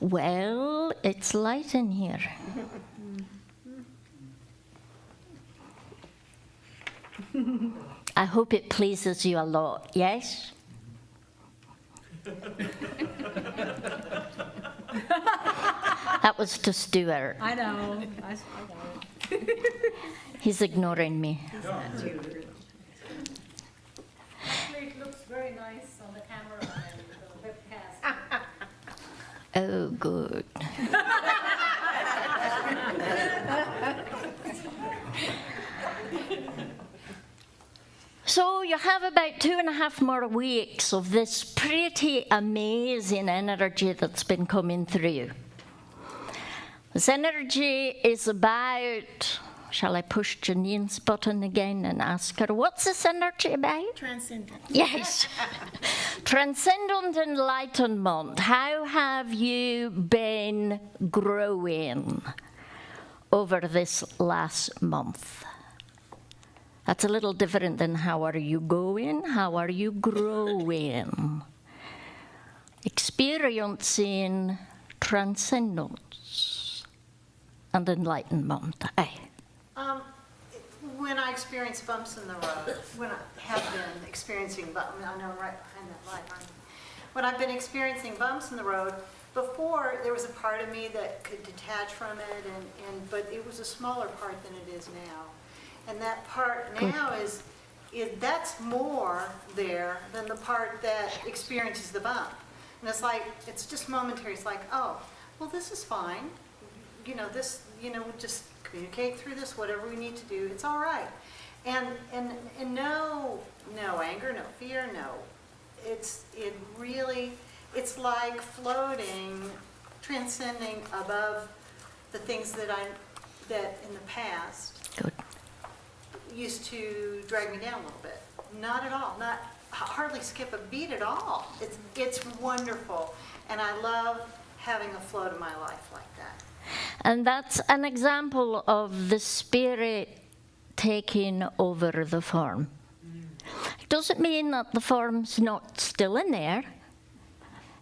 Well, it's light in here. I hope it pleases you a lot, yes? That was to Stuart. I know. I got it. He's ignoring me. Actually, it looks very nice on the camera and the webcast. Oh, good. So you have about 2.5 more weeks of this pretty amazing energy that's been coming through. This energy is about, shall I push Janine's button again and ask her, what's this energy about? Transcendent. Yes. Transcendent enlightenment. How have you been growing over this last month? That's a little different than how are you going, how are you growing? Experiencing transcendence and enlightenment. Aye. When I experience bumps in the road, when I have been experiencing bumps, I know I'm right behind that light, aren't you? When I've been experiencing bumps in the road, before there was a part of me that could detach from it, but it was a smaller part than it is now. And that part now is that's more there than the part that experiences the bump. And it's like, it's just momentary. It's like, oh, well, this is fine. We'll just communicate through this, whatever we need to do, it's all right. And no anger, no fear, no. It's like floating, transcending above the things that in the past Good. used to drag me down a little bit. Not at all. Not hardly skip a beat at all. It's wonderful, and I love having a flow to my life like that. And that's an example of the spirit taking over the form. It doesn't mean that the form's not still in there.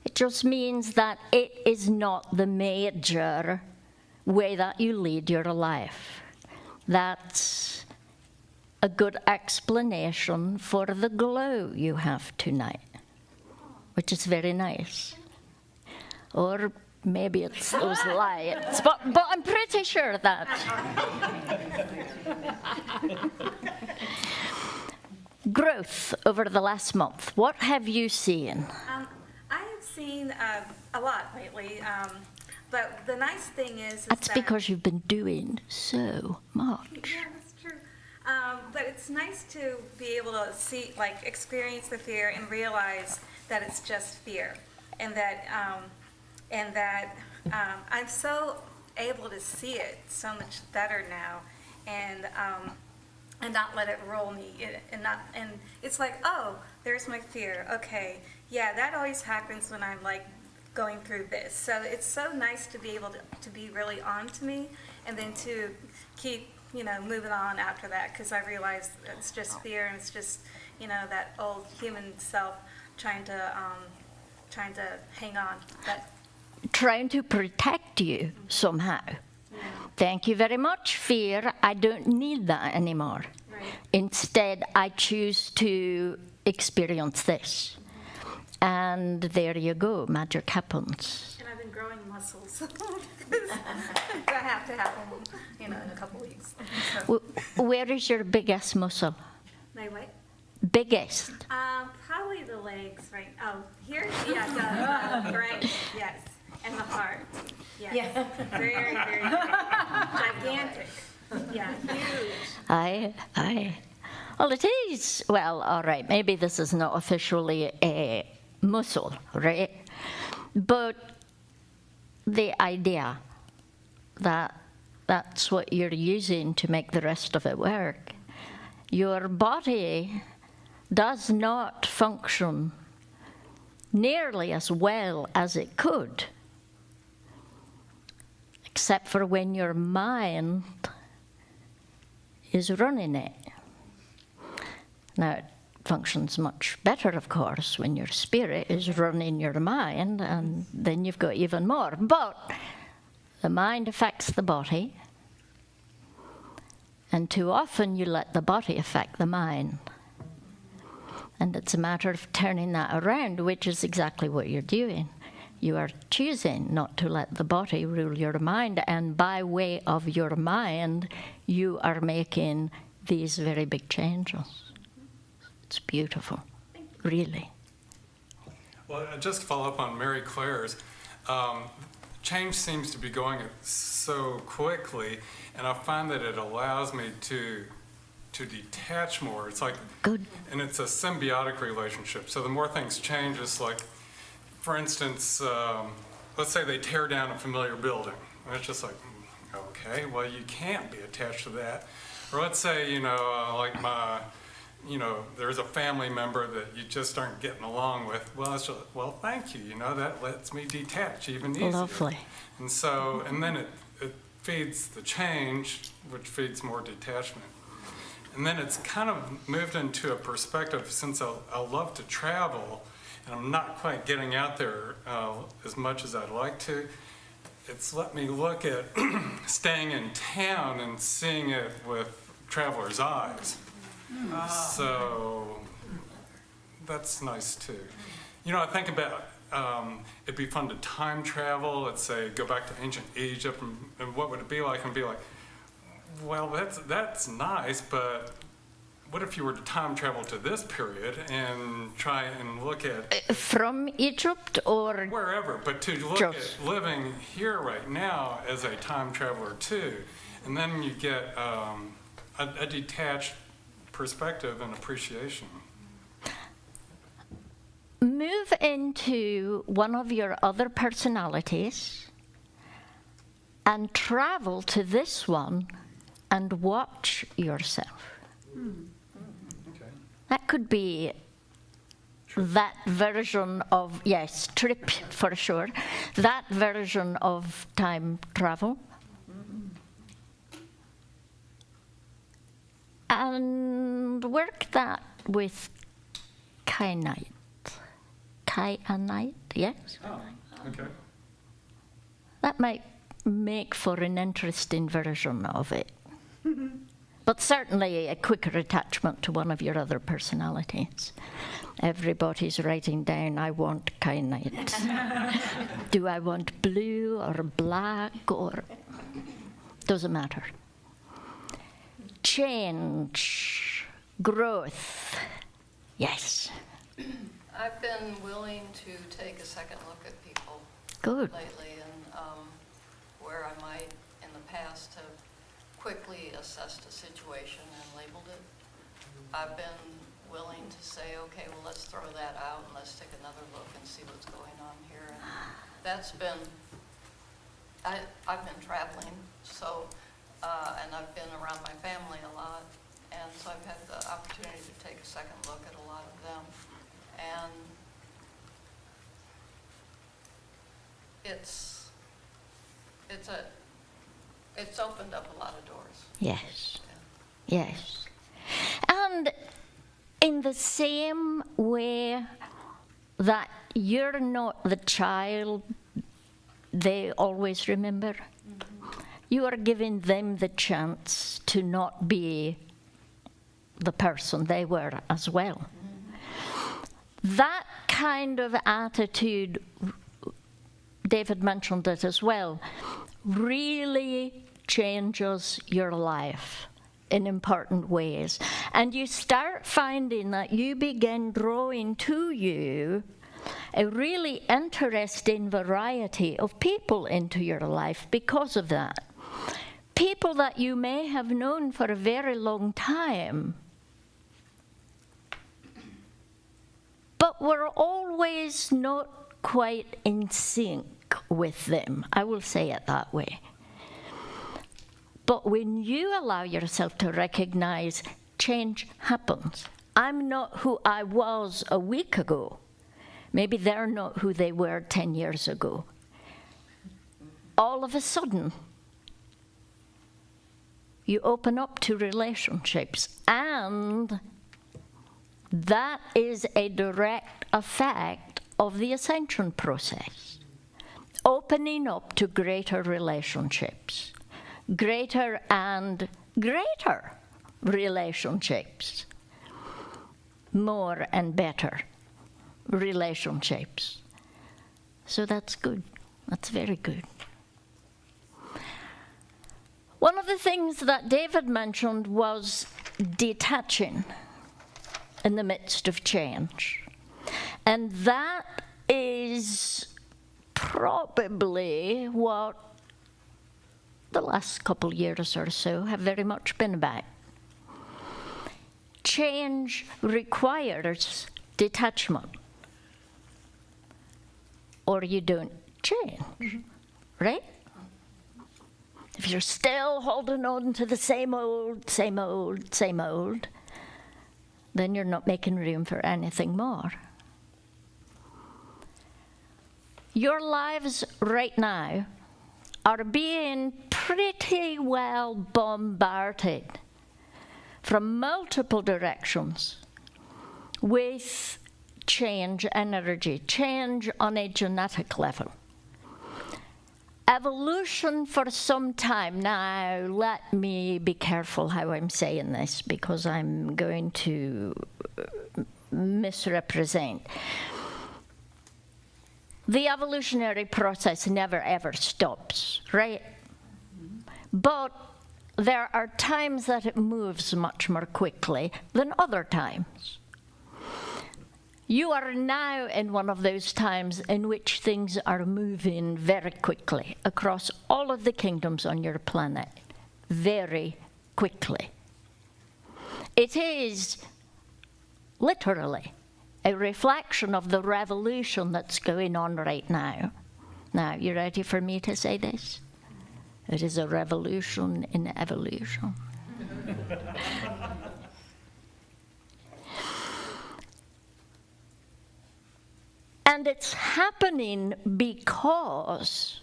It just means that it is not the major way that you lead your life. That's a good explanation for the glow you have tonight, which is very nice. Or maybe it's those lights, but I'm pretty sure that. Growth over the last month. What have you seen? I have seen a lot lately, but the nice thing is That's that because you've been doing so much. Yeah, that's true. But it's nice to be able to see, experience the fear and realize that it's just fear, and that I'm so able to see it so much better now, and not let it roll me, and it's like, oh, there's my fear. Okay, yeah, that always happens when I'm going through this. So it's so nice to be able to be really on to me, and then to keep moving on after that, because I realize it's just fear, and it's just that old human self trying to hang on. Trying to protect you somehow. Yeah. Thank you very much, fear. I don't need that anymore. Right. Instead, I choose to experience this. And there you go, magic happens. And I've been growing muscles. I have to have them, in a couple weeks. So, Where is your biggest muscle? my what? Biggest. Probably the legs, right? Oh, here? Yeah, the brain, yes. And the heart, yes. Yeah. Very, very gigantic. Yeah, huge. Aye. Well, it is. Well, all right, maybe this is not officially a muscle, right? But the idea that that's what you're using to make the rest of it work. Your body does not function nearly as well as it could, except for when your mind is running it. Now, functions much better, of course, when your spirit is running your mind, and then you've got even more. But the mind affects the body, and too often you let the body affect the mind. And it's a matter of turning that around, which is exactly what you're doing. You are choosing not to let the body rule your mind, and by way of your mind, you are making these very big changes. It's beautiful, really. Well, just to follow up on Mary Claire's, change seems to be going so quickly, and I find that it allows me to detach more. It's like, Good. and it's a symbiotic relationship. So the more things change, it's like, for instance, let's say they tear down a familiar building. And it's just like, okay, well, you can't be attached to that. Or let's say, like there's a family member that you just aren't getting along with. Well, it's just, well, thank you. That lets me detach even easier. Lovely. And so, and then it feeds the change, which feeds more detachment. And then it's kind of moved into a perspective, since I love to travel, and I'm not quite getting out there as much as I'd like to. It's let me look at staying in town and seeing it with traveler's eyes. So that's nice too. I think about it'd be fun to time travel. Let's say go back to ancient Egypt, and what would it be like? And be like, well, that's nice, but what if you were to time travel to this period and try and look at From Egypt or wherever, but to look at living here right now as a time traveler too, and then you get a detached perspective and appreciation. move into one of your other personalities and travel to this one and watch yourself. Okay. That could be that version of, yes, trip for sure, that version of time travel. And work that with kyanite. Kyanite, yes? Oh, okay. That might make for an interesting version of it. But certainly a quicker attachment to one of your other personalities. Everybody's writing down, I want kyanite. Do I want blue or black or... Doesn't matter. Change, growth, yes. I've been willing to take a second look at people Good. lately, and where I might in the past have quickly assessed a situation and labeled it, I've been willing to say, okay, well, let's throw that out and let's take another look and see what's going on here. And that's been, I've been traveling, so, and I've been around my family a lot, and so I've had the opportunity to take a second look at a lot of them. And it's opened up a lot of doors. Yes, yes. And in the same way that you're not the child they always remember, you are giving them the chance to not be the person they were as well. That kind of attitude, David mentioned it as well, really changes your life in important ways. And you start finding that you begin drawing to you a really interesting variety of people into your life because of that. People that you may have known for a very long time, but were always not quite in sync with them. I will say it that way. But when you allow yourself to recognize change happens, I'm not who I was a week ago. Maybe they're not who they were 10 years ago. All of a sudden, you open up to relationships, and That is a direct effect of the ascension process. Opening up to greater relationships, greater and greater relationships, more and better relationships. So that's good. That's very good. One of the things that David mentioned was detaching in the midst of change. And that is probably what the last couple years or so have very much been about. Change requires detachment, or you don't change, right? If you're still holding on to the same old, then you're not making room for anything more. Your lives right now are being pretty well bombarded from multiple directions with change energy, change on a genetic level. Evolution for some time now, let me be careful how I'm saying this because I'm going to misrepresent. The evolutionary process never ever stops, right? But there are times that it moves much more quickly than other times. You are now in one of those times in which things are moving very quickly across all of the kingdoms on your planet, very quickly. It is literally a reflection of the revolution that's going on right now. Now, you ready for me to say this? It is a revolution in evolution. And it's happening because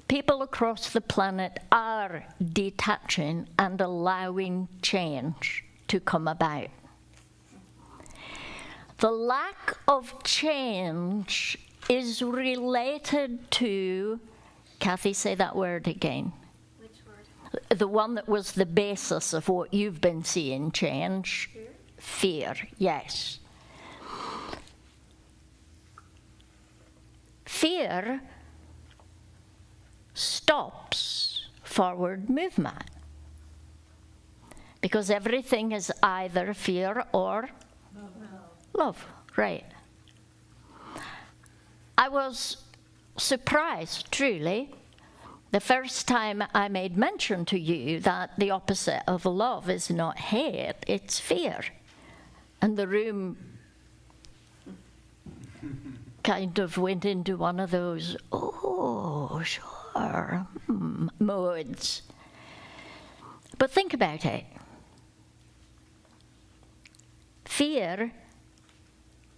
people across the planet are detaching and allowing change to come about. The lack of change is related to, Kathy, say that word again. Which word? The one that was the basis of what you've been seeing change. Fear, yes. Fear stops forward movement because everything is either fear or love, right? I was surprised, truly, the first time I made mention to you that the opposite of love is not hate, it's fear. And the room kind of went into one of those, oh, sure, modes. But think about it. Fear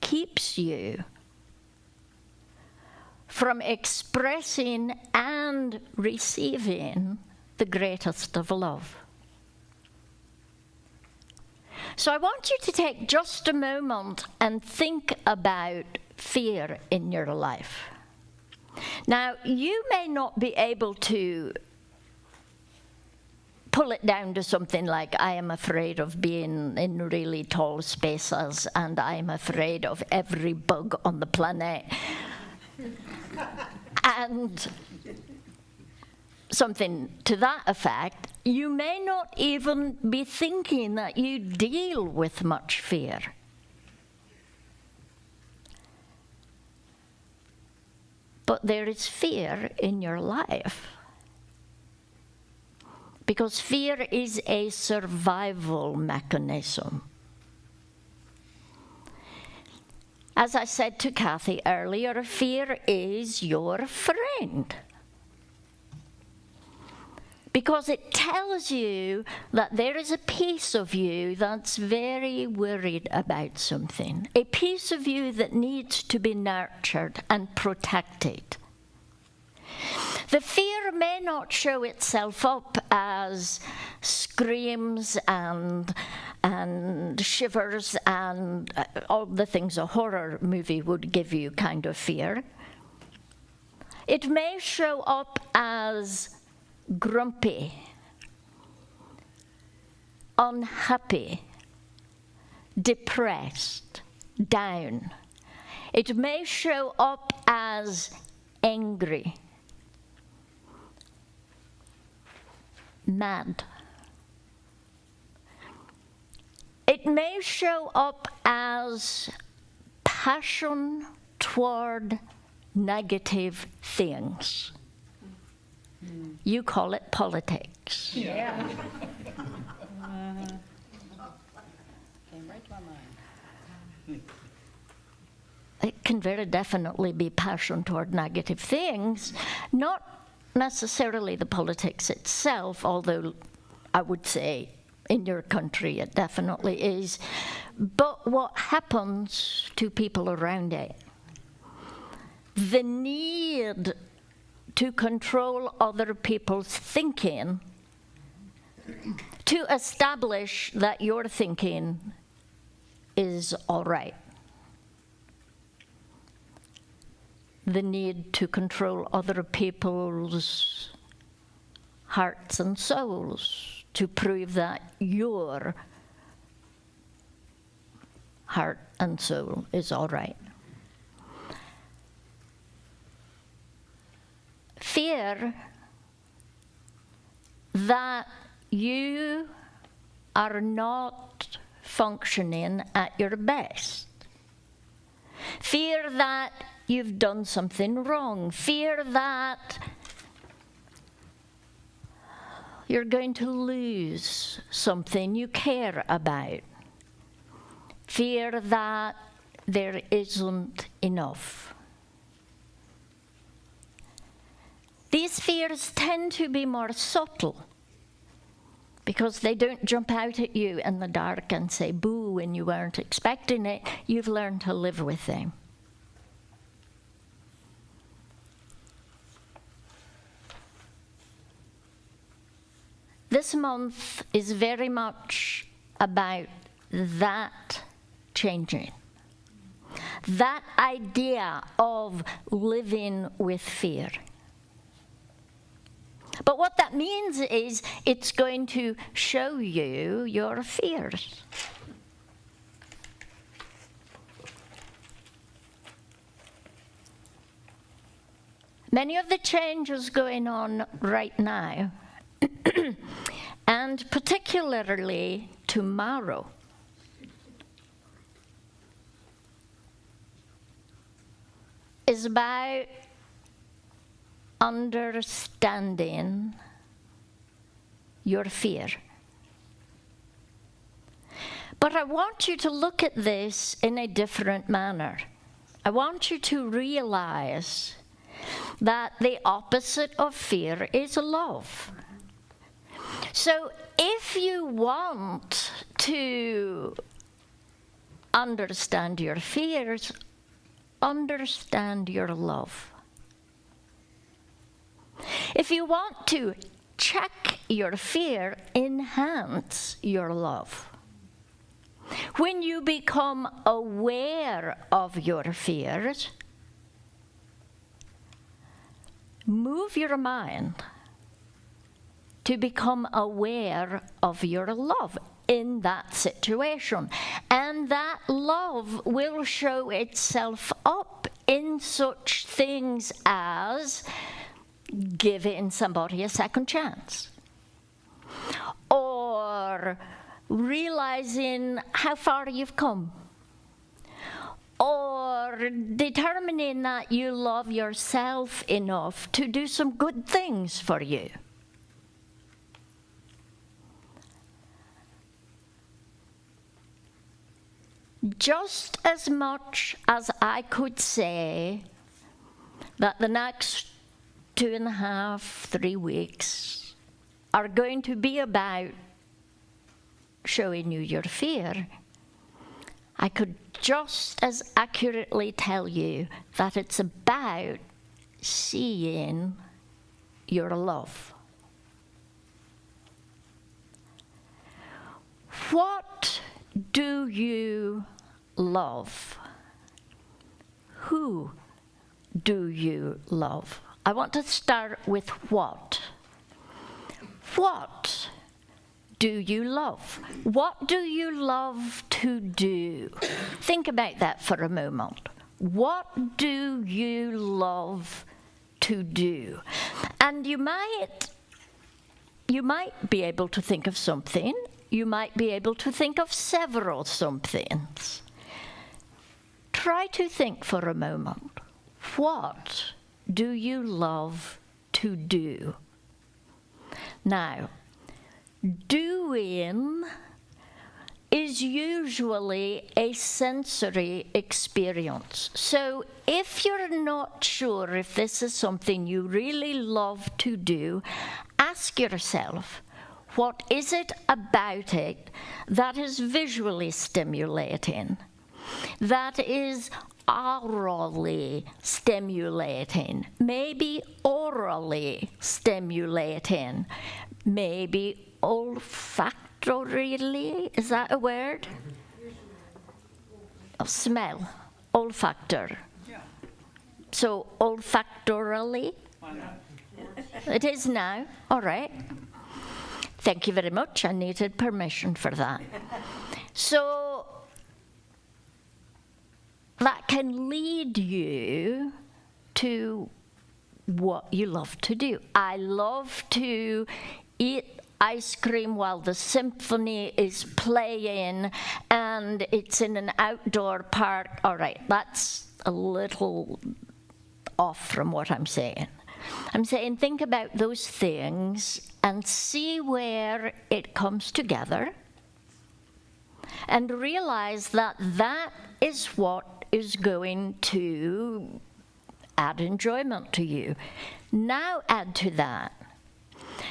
keeps you from expressing and receiving the greatest of love. So I want you to take just a moment and think about fear in your life. Now, you may not be able to pull it down to something like, I am afraid of being in really tall spaces and I'm afraid of every bug on the planet. And something to that effect. You may not even be thinking that you deal with much fear. But there is fear in your life. Because fear is a survival mechanism. As I said to Kathy earlier, fear is your friend. Because it tells you that there is a piece of you that's very worried about something. A piece of you that needs to be nurtured and protected. The fear may not show itself up as screams and shivers and all the things a horror movie would give you kind of fear. It may show up as grumpy, unhappy, depressed, down. It may show up as angry, mad. It may show up as passion toward negative things. You call it politics. Yeah. Came right to my mind. It can very definitely be passion toward negative things, not necessarily the politics itself, although I would say in your country it definitely is, but what happens to people around it. The need to control other people's thinking, to establish that your thinking is all right. The need to control other people's hearts and souls, to prove that your heart and soul is all right. Fear that you are not functioning at your best. Fear that you've done something wrong. Fear that you're going to lose something you care about. Fear that there isn't enough. These fears tend to be more subtle because they don't jump out at you in the dark and say boo when you weren't expecting it. You've learned to live with them. This month is very much about that changing. That idea of living with fear. But what that means is it's going to show you your fears. Many of the changes going on right now, and particularly tomorrow, is about understanding your fear. But I want you to look at this in a different manner. I want you to realize that the opposite of fear is love. So if you want to understand your fears, understand your love. If you want to check your fear, enhance your love. When you become aware of your fears, move your mind to become aware of your love in that situation. And that love will show itself up in such things as giving somebody a second chance, or realizing how far you've come, or determining that you love yourself enough to do some good things for you. Just as much as I could say that the next 2.5, 3 weeks are going to be about showing you your fear, I could just as accurately tell you that it's about seeing your love. What do you love? Who do you love? I want to start with what. What do you love? What do you love to do? Think about that for a moment. What do you love to do? And you might be able to think of something. You might be able to think of several somethings. Try to think for a moment. What do you love to do? Now, doing is usually a sensory experience. So if you're not sure if this is something you really love to do, ask yourself, what is it about it that is visually stimulating, that is orally stimulating, maybe orally stimulating, maybe olfactorily, is that a word? Oh, smell, olfactor. Yeah. So olfactorally? Why not? It is now, all right. Thank you very much, I needed permission for that. So that can lead you to what you love to do. I love to eat ice cream while the symphony is playing and it's in an outdoor park. All right, that's a little off from what I'm saying. I'm saying think about those things and see where it comes together and realize that that is what is going to add enjoyment to you. Now add to that,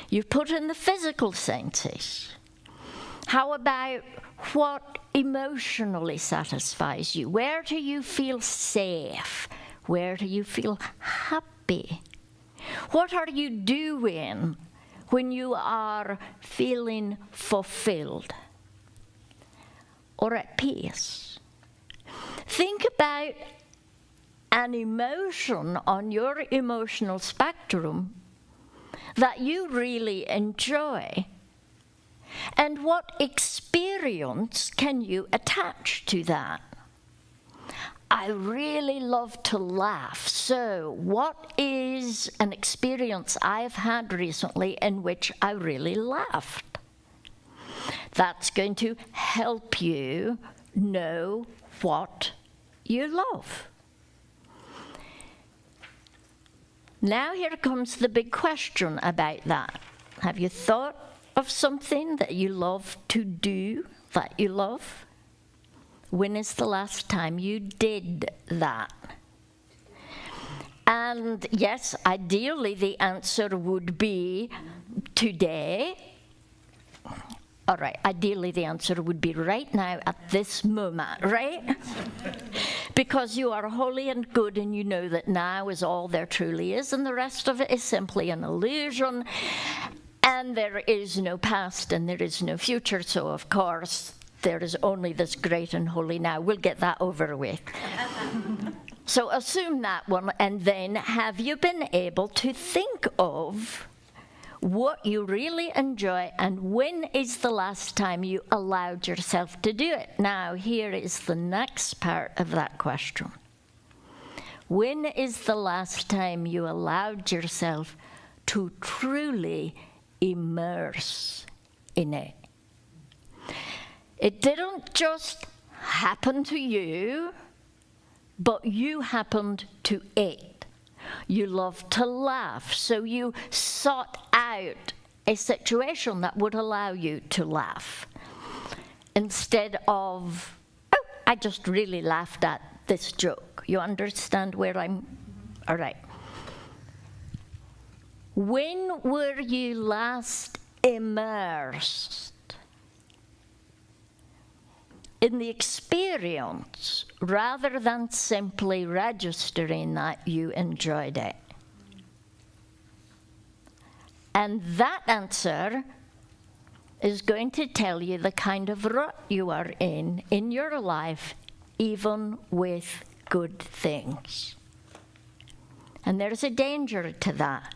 you've put in the physical senses. How about what emotionally satisfies you? Where do you feel safe? Where do you feel happy? What are you doing when you are feeling fulfilled or at peace? Think about an emotion on your emotional spectrum that you really enjoy. And what experience can you attach to that? I really love to laugh. So what is an experience I've had recently in which I really laughed? That's going to help you know what you love. Now here comes the big question about that. Have you thought of something that you love to do, that you love? When is the last time you did that? And yes, ideally the answer would be today. All right, ideally the answer would be right now at this moment, right? Because you are holy and good and you know that now is all there truly is and the rest of it is simply an illusion. And there is no past and there is no future, so of course there is only this great and holy now. We'll get that over with. So assume that one, and then have you been able to think of what you really enjoy and when is the last time you allowed yourself to do it? Now, here is the next part of that question. When is the last time you allowed yourself to truly immerse in it? It didn't just happen to you, but you happened to it. You love to laugh, so you sought out a situation that would allow you to laugh. Instead of, oh, I just really laughed at this joke. You understand where I'm? All right. When were you last immersed in the experience rather than simply registering that you enjoyed it? And that answer is going to tell you the kind of rut you are in your life, even with good things. And there's a danger to that.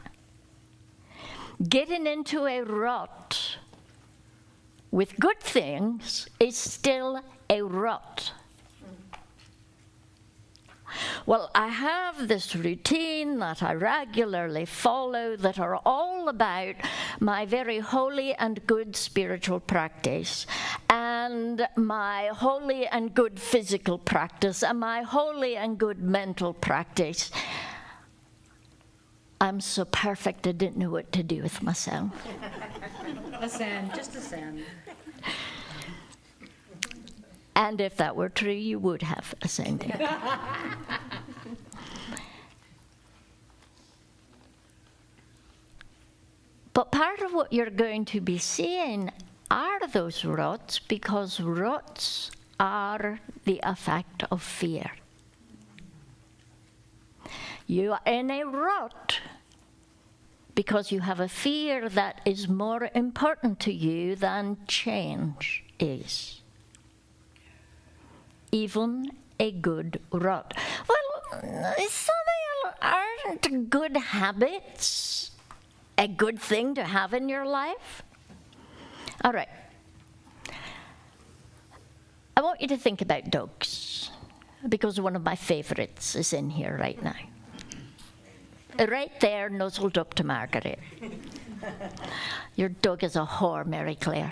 Getting into a rut with good things is still a rut. Well, I have this routine that I regularly follow that are all about my very holy and good spiritual practice, and my holy and good physical practice, and my holy and good mental practice. I'm so perfect I didn't know what to do with myself. A sand, just a sand. And if that were true, you would have ascended. But part of what you're going to be seeing are those ruts, because ruts are the effect of fear. You are in a rut because you have a fear that is more important to you than change is. Even a good rut. Well, aren't good habits a good thing to have in your life? All right. I want you to think about dogs, because one of my favorites is in here right now. Right there, nuzzled up to Margaret. Your dog is a whore, Mary Claire.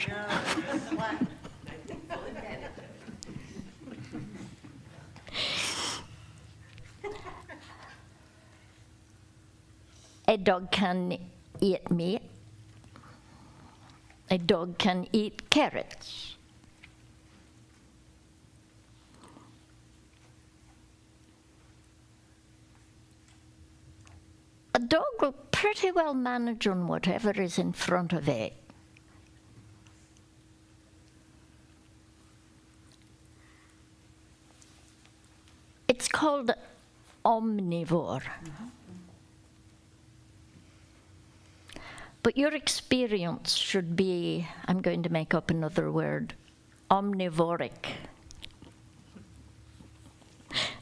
A dog can eat meat. A dog can eat carrots. A dog will pretty well manage on whatever is in front of it. It's called omnivore. But your experience should be, I'm going to make up another word, omnivoric.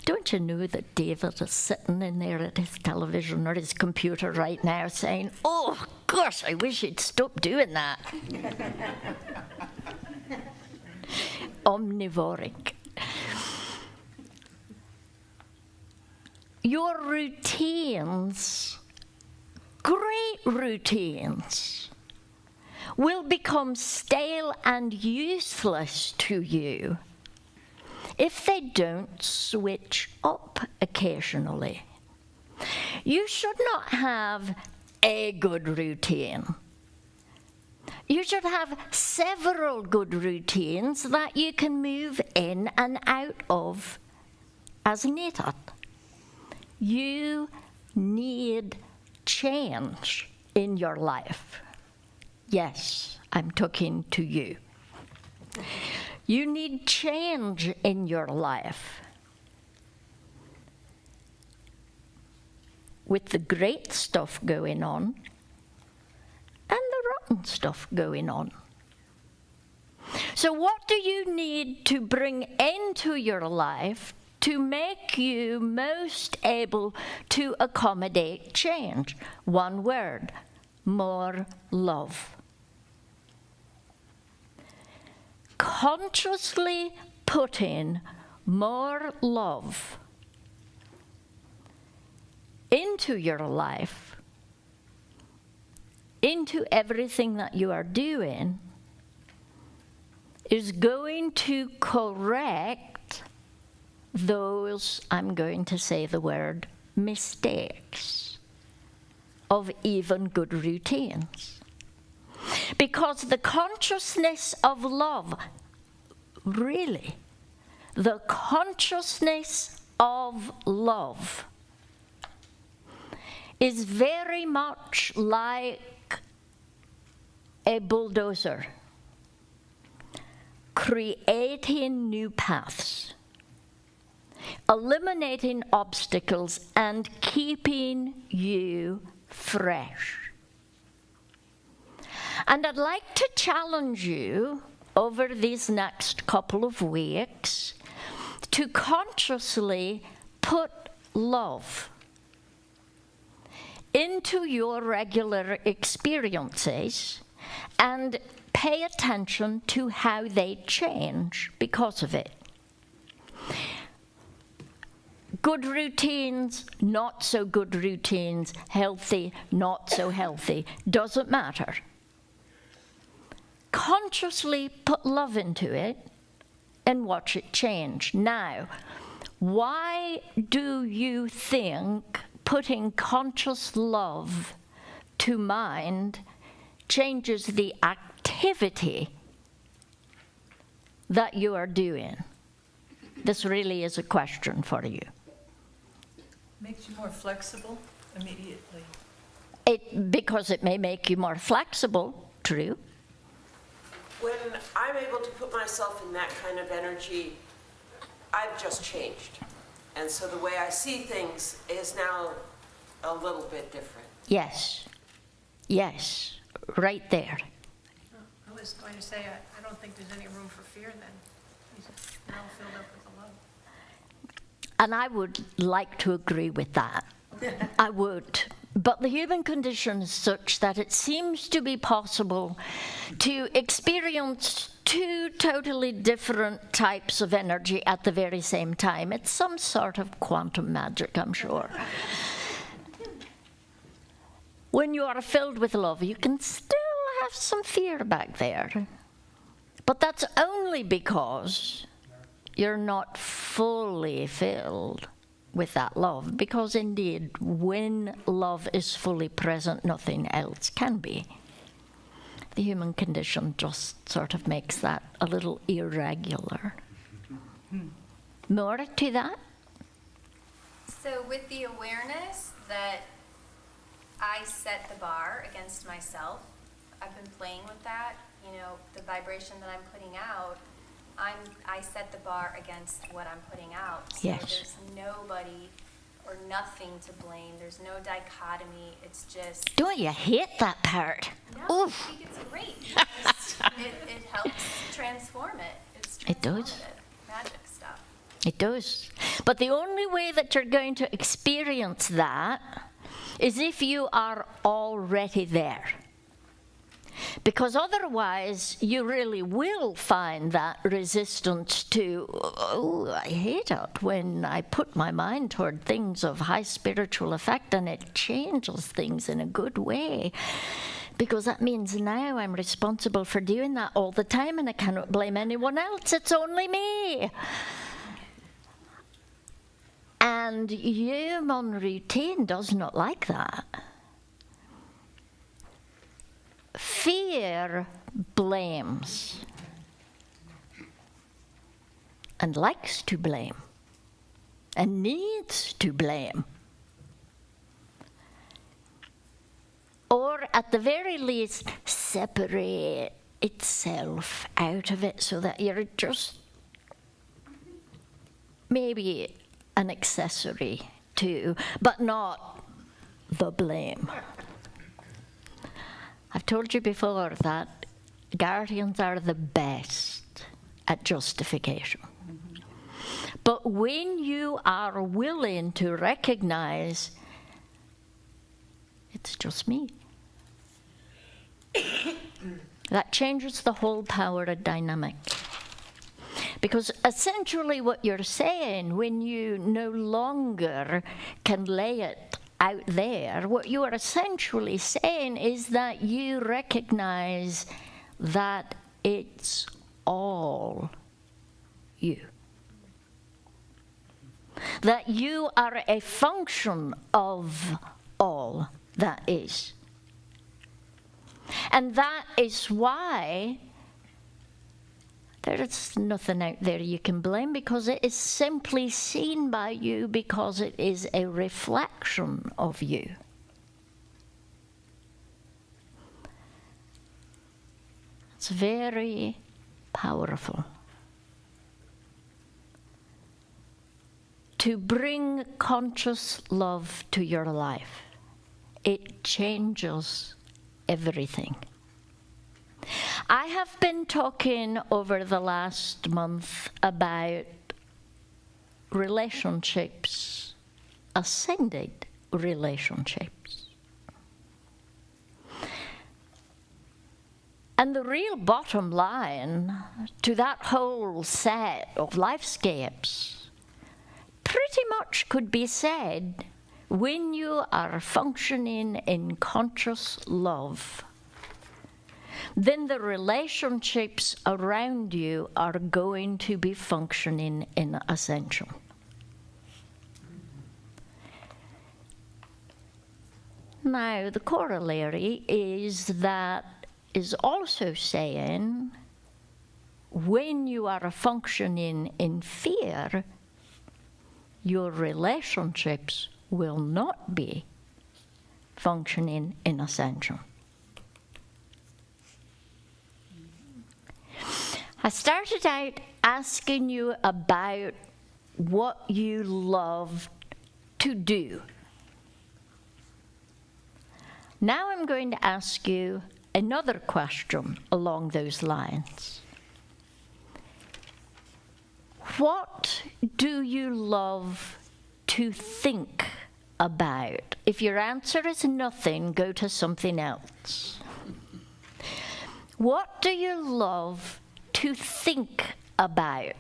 Don't you know that David is sitting in there at his television or his computer right now saying, oh, gosh, I wish he'd stop doing that. Omnivoric. Your routines, great routines, will become stale and useless to you if they don't switch up occasionally. You should not have a good routine. You should have several good routines that you can move in and out of as needed. You need change in your life. Yes, I'm talking to you. You need change in your life. With the great stuff going on and the rotten stuff going on. So what do you need to bring into your life to make you most able to accommodate change? One word: more love. Consciously putting more love into your life, into everything that you are doing, is going to correct those, I'm going to say the word, mistakes of even good routines. Because the consciousness of love, really, the consciousness of love is very much like a bulldozer creating new paths, eliminating obstacles, and keeping you fresh. And I'd like to challenge you over these next couple of weeks to consciously put love into your regular experiences and pay attention to how they change because of it. Good routines, not so good routines, healthy, not so healthy, doesn't matter. Consciously put love into it and watch it change. Now, why do you think putting conscious love to mind changes the activity that you are doing? This really is a question for you. Makes you more flexible immediately. Because it may make you more flexible, true. When I'm able to put myself in that kind of energy, I've just changed. And so the way I see things is now a little bit different. Yes, yes, right there. I was going to say, I don't think there's any room for fear then. He's now filled up with the love. And I would like to agree with that. I would. But the human condition is such that it seems to be possible to experience two totally different types of energy at the very same time. It's some sort of quantum magic, I'm sure. When you are filled with love, you can still have some fear back there. But that's only because you're not fully filled with that love, because indeed, when love is fully present, nothing else can be. The human condition just sort of makes that a little irregular. More to that? So with the awareness that I set the bar against myself, I've been playing with that, the vibration that I'm putting out, I set the bar against what I'm putting out. So Yes. there's nobody or nothing to blame. There's no dichotomy. It's just, Don't you hate that part? no, Oof. I think it's great. It helps transform it. It's It does. transformative, magic stuff. It does. But the only way that you're going to experience that is if you are already there. Because otherwise, you really will find that resistance to, oh, I hate it when I put my mind toward things of high spiritual effect and it changes things in a good way. Because that means now I'm responsible for doing that all the time and I cannot blame anyone else. It's only me. And human routine does not like that. Fear blames and likes to blame and needs to blame. Or at the very least, separate itself out of it so that you're just maybe an accessory to, but not the blame. I've told you before that guardians are the best at justification. But when you are willing to recognize it's just me, that changes the whole power dynamic. Because essentially what you're saying, when you no longer can lay it out there, what you are essentially saying is that you recognize that it's all you. That you are a function of all that is. And that is why there's nothing out there you can blame, because it is simply seen by you because it is a reflection of you. It's very powerful. To bring conscious love to your life, it changes everything. I have been talking over the last month about relationships, ascended relationships. And the real bottom line to that whole set of lifescapes pretty much could be said when you are functioning in conscious love, then the relationships around you are going to be functioning in ascension. Now, the corollary is also saying when you are functioning in fear, your relationships will not be functioning in ascension. I started out asking you about what you love to do. Now I'm going to ask you another question along those lines. What do you love to think about? If your answer is nothing, go to something else. What do you love to think about?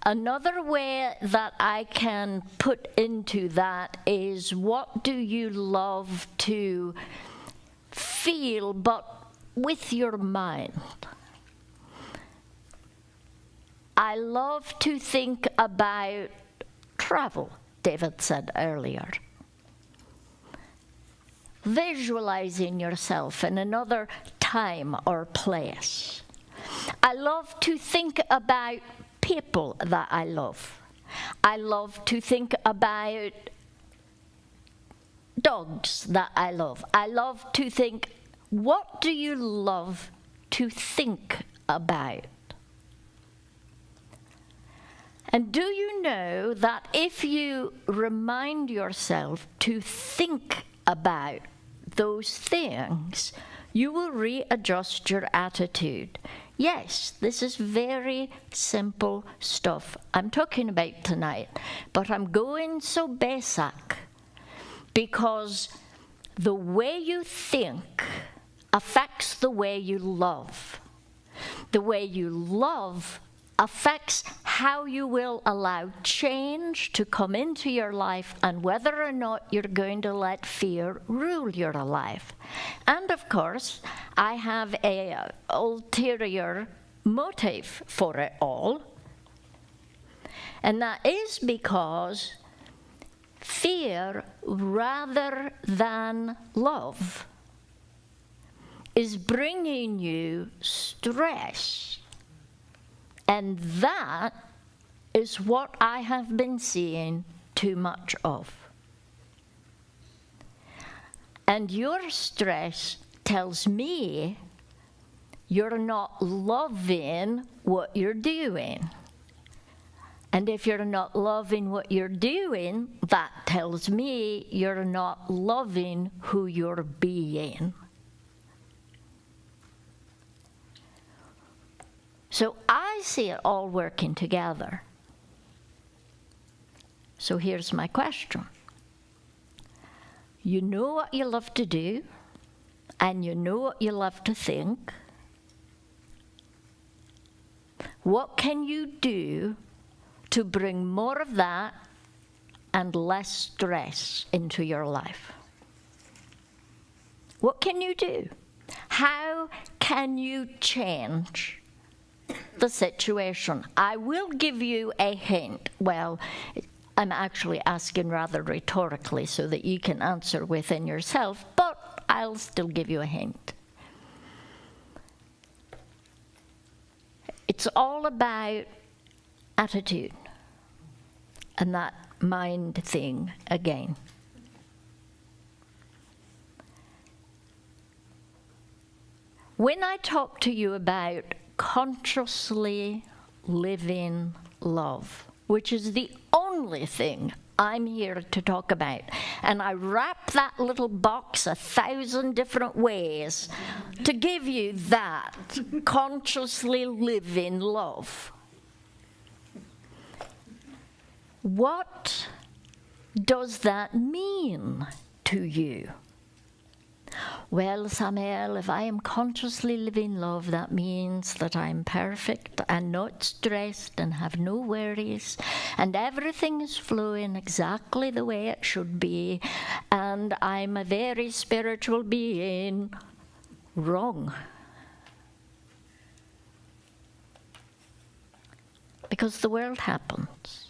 Another way that I can put into that is, what do you love to feel, but with your mind? I love to think about travel, David said earlier. Visualizing yourself in another time or place. I love to think about people that I love. I love to think about dogs that I love. I love to think, what do you love to think about? And do you know that if you remind yourself to think about those things, you will readjust your attitude? Yes, this is very simple stuff I'm talking about tonight, but I'm going so basic because the way you think affects the way you love. The way you love affects how you will allow change to come into your life and whether or not you're going to let fear rule your life. And of course, I have an ulterior motive for it all, and that is because fear, rather than love, is bringing you stress. And that is what I have been seeing too much of. And your stress tells me you're not loving what you're doing. And if you're not loving what you're doing, that tells me you're not loving who you're being. So I see it all working together. So here's my question. You know what you love to do, and you know what you love to think. What can you do to bring more of that and less stress into your life? What can you do? How can you change the situation? I will give you a hint. Well, I'm actually asking rather rhetorically so that you can answer within yourself, but I'll still give you a hint. It's all about attitude and that mind thing again. When I talk to you about consciously living love, which is the only thing I'm here to talk about. And I wrap that little box 1,000 different ways to give you that consciously living love. What does that mean to you? Well, Samuel, if I am consciously living love, that means that I'm perfect and not stressed and have no worries, and everything is flowing exactly the way it should be, and I'm a very spiritual being. Wrong. Because the world happens.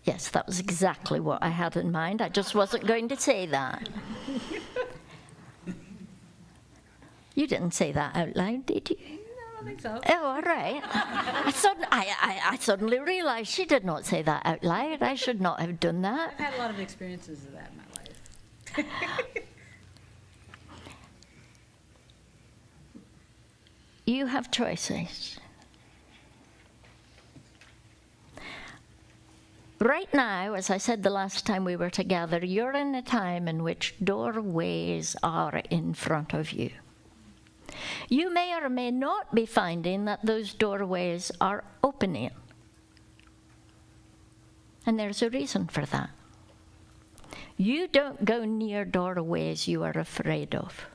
Yes, that was exactly what I had in mind. I just wasn't going to say that. You didn't say that out loud, did you? I don't think so. Oh, all right. I suddenly realized she did not say that out loud. I should not have done that. I've had a lot of experiences of that in my life. You have choices. Right now, as I said the last time we were together, you're in a time in which doorways are in front of you. You may or may not be finding that those doorways are opening. And there's a reason for that. You don't go near doorways you are afraid of,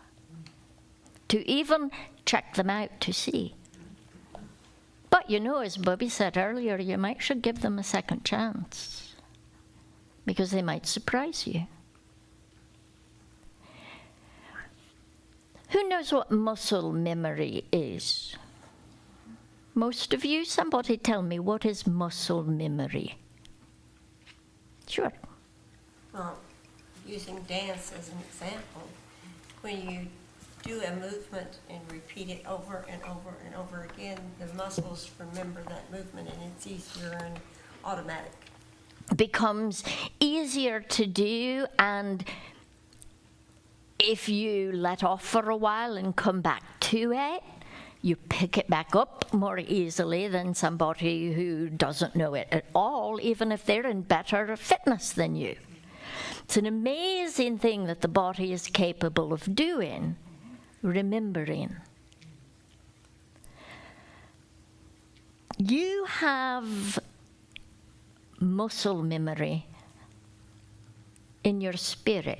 to even check them out to see. But you know, as Bobby said earlier, you might should give them a second chance, because they might surprise you. Who knows what muscle memory is? Most of you, somebody tell me, what is muscle memory? Sure. Well, using dance as an example, when you do a movement and repeat it over and over and over again, the muscles remember that movement and it's easier and automatic. Becomes easier to do, and if you let off for a while and come back to it, you pick it back up more easily than somebody who doesn't know it at all, even if they're in better fitness than you. It's an amazing thing that the body is capable of doing, remembering. You have muscle memory in your spirit.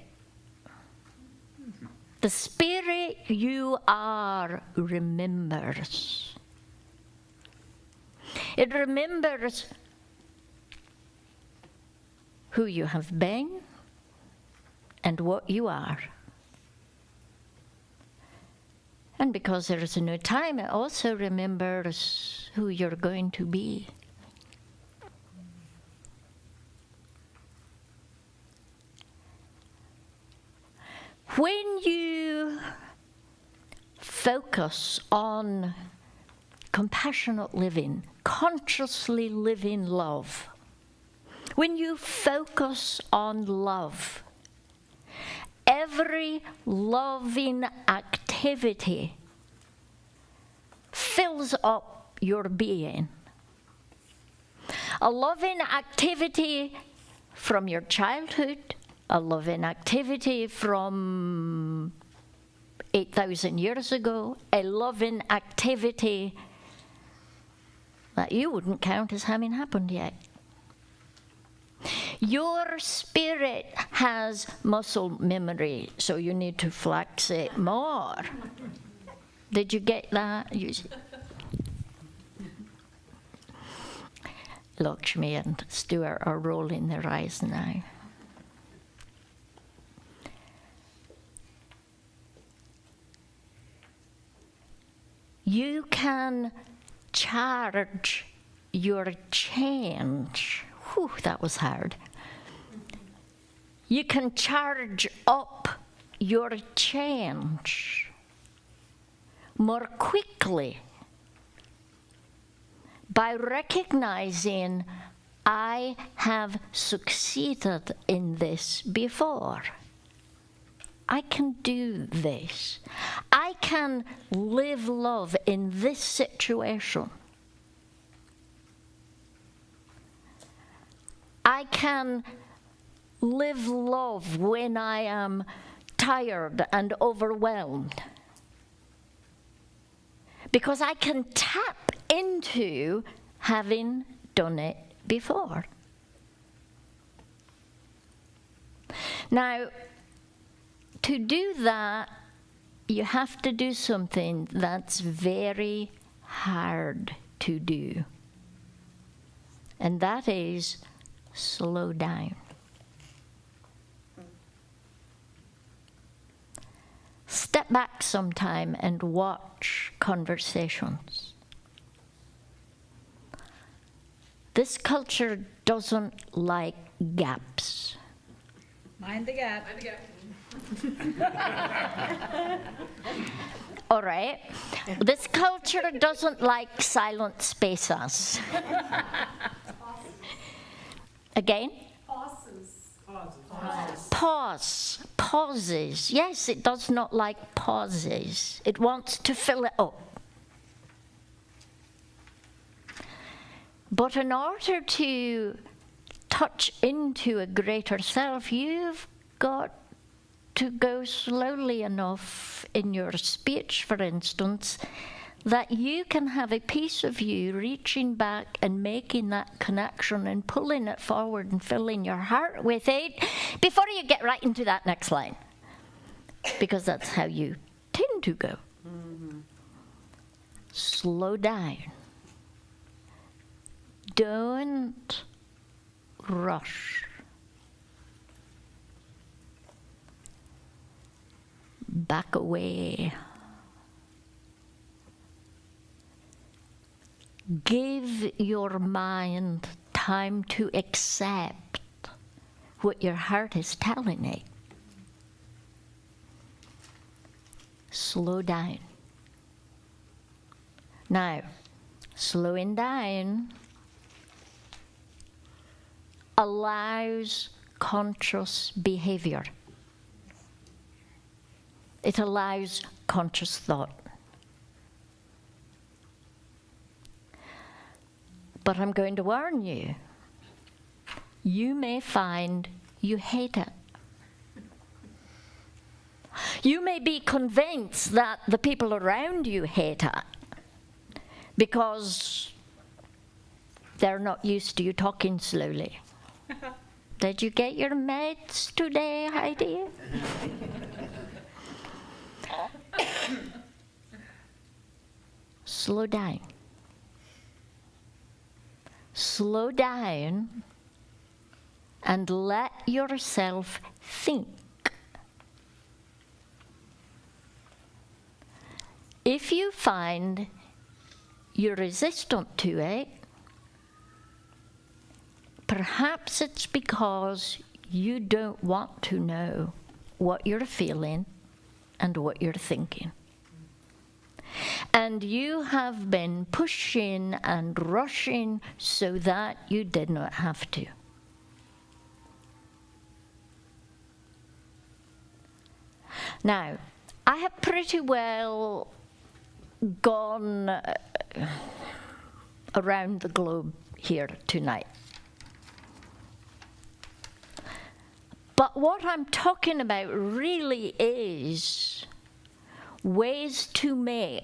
The spirit you are remembers. It remembers who you have been and what you are. And because there is no time, it also remembers who you're going to be. When you focus on compassionate living, consciously living love, when you focus on love, every loving activity fills up your being. A loving activity from your childhood, a loving activity from 8,000 years ago, a loving activity that you wouldn't count as having happened yet. Your spirit has muscle memory, so you need to flex it more. Did you get that? Lakshmi and Stuart are rolling their eyes now. You can charge your change. Whew, that was hard. You can charge up your change more quickly by recognizing I have succeeded in this before. I can do this. I can live love in this situation. I can live love when I am tired and overwhelmed. Because I can tap into having done it before. Now, to do that, you have to do something that's very hard to do. And that is slow down. Step back sometime and watch conversations. This culture doesn't like gaps. Mind the gap. All right? This culture doesn't like silent spaces. Again? Pauses. Yes, it does not like pauses. It wants to fill it up. But in order to touch into a greater self, you've got to go slowly enough in your speech, for instance, that you can have a piece of you reaching back and making that connection and pulling it forward and filling your heart with it before you get right into that next line. Because that's how you tend to go. Mm-hmm. Slow down. Don't rush. Back away. Give your mind time to accept what your heart is telling it. Slow down. Now, slowing down allows conscious behavior. It allows conscious thought. But I'm going to warn you, you may find you hate it. You may be convinced that the people around you hate it because they're not used to you talking slowly. Did you get your meds today, Heidi? Slow down. Slow down and let yourself think. If you find you're resistant to it, perhaps it's because you don't want to know what you're feeling and what you're thinking. And you have been pushing and rushing so that you did not have to. Now, I have pretty well gone around the globe here tonight. But what I'm talking about really is ways to make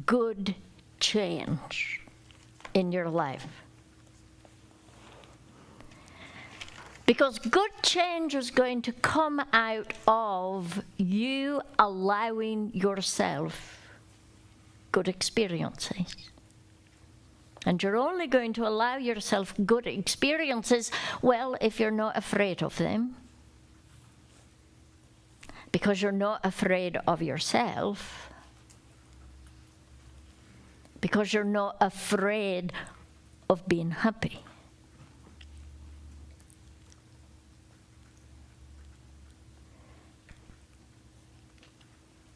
good change in your life. Because good change is going to come out of you allowing yourself good experiences. And you're only going to allow yourself good experiences, well, if you're not afraid of them. Because you're not afraid of yourself. Because you're not afraid of being happy.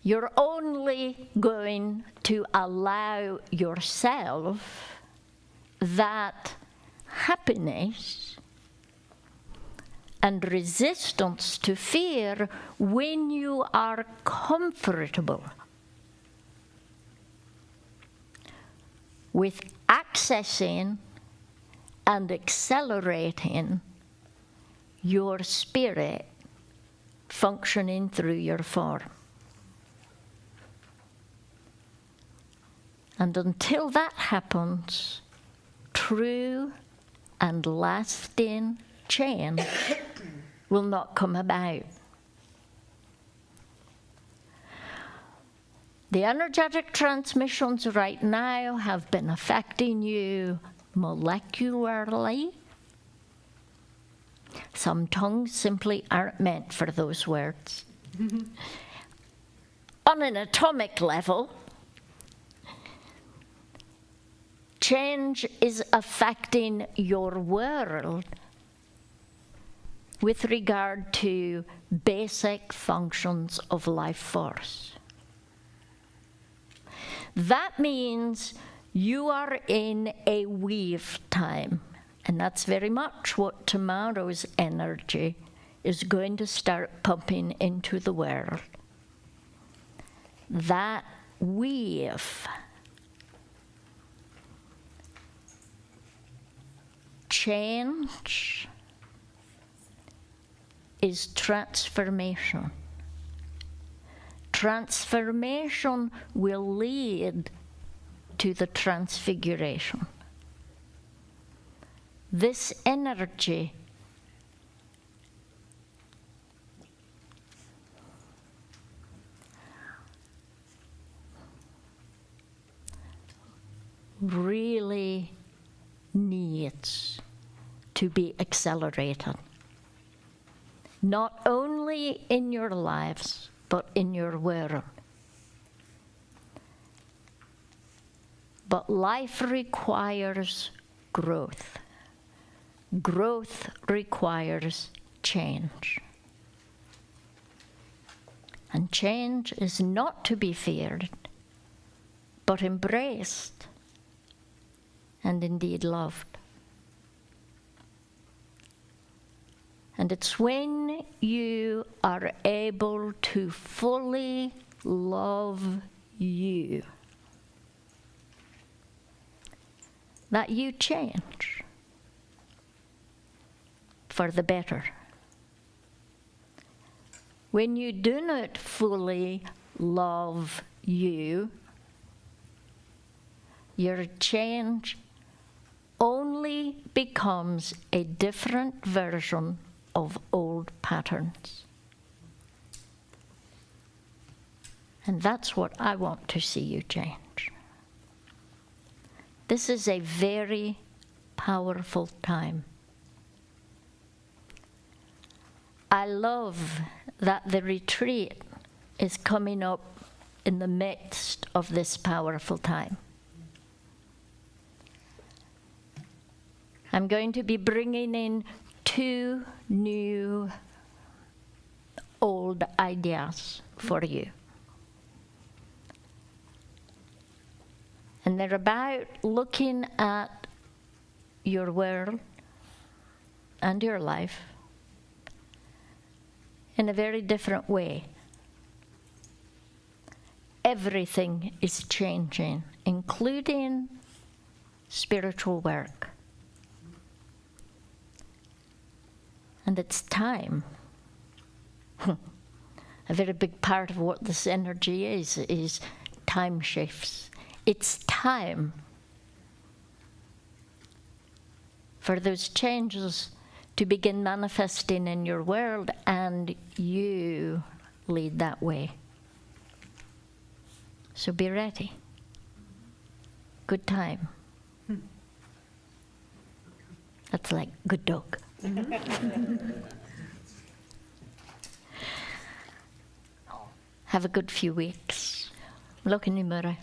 You're only going to allow yourself that happiness and resistance to fear when you are comfortable with accessing and accelerating your spirit functioning through your form. And until that happens, true and lasting change will not come about. The energetic transmissions right now have been affecting you molecularly. Some tongues simply aren't meant for those words. On an atomic level, change is affecting your world with regard to basic functions of life force. That means you are in a weave time, and that's very much what tomorrow's energy is going to start pumping into the world. That weave. Change is transformation. Transformation will lead to the transfiguration. This energy really needs to be accelerated. Not only in your lives, but in your world. But life requires growth. Growth requires change. And change is not to be feared, but embraced and indeed loved. And it's when you are able to fully love you that you change for the better. When you do not fully love you, your change only becomes a different version of old patterns. And that's what I want to see you change. This is a very powerful time. I love that the retreat is coming up in the midst of this powerful time. I'm going to be bringing in 2 new old ideas for you. And they're about looking at your world and your life in a very different way. Everything is changing, including spiritual work. And it's time. A very big part of what this energy is time shifts. It's time for those changes to begin manifesting in your world, and you lead that way. So be ready. Good time. That's like good dog. Have a good few weeks. Look in the mirror.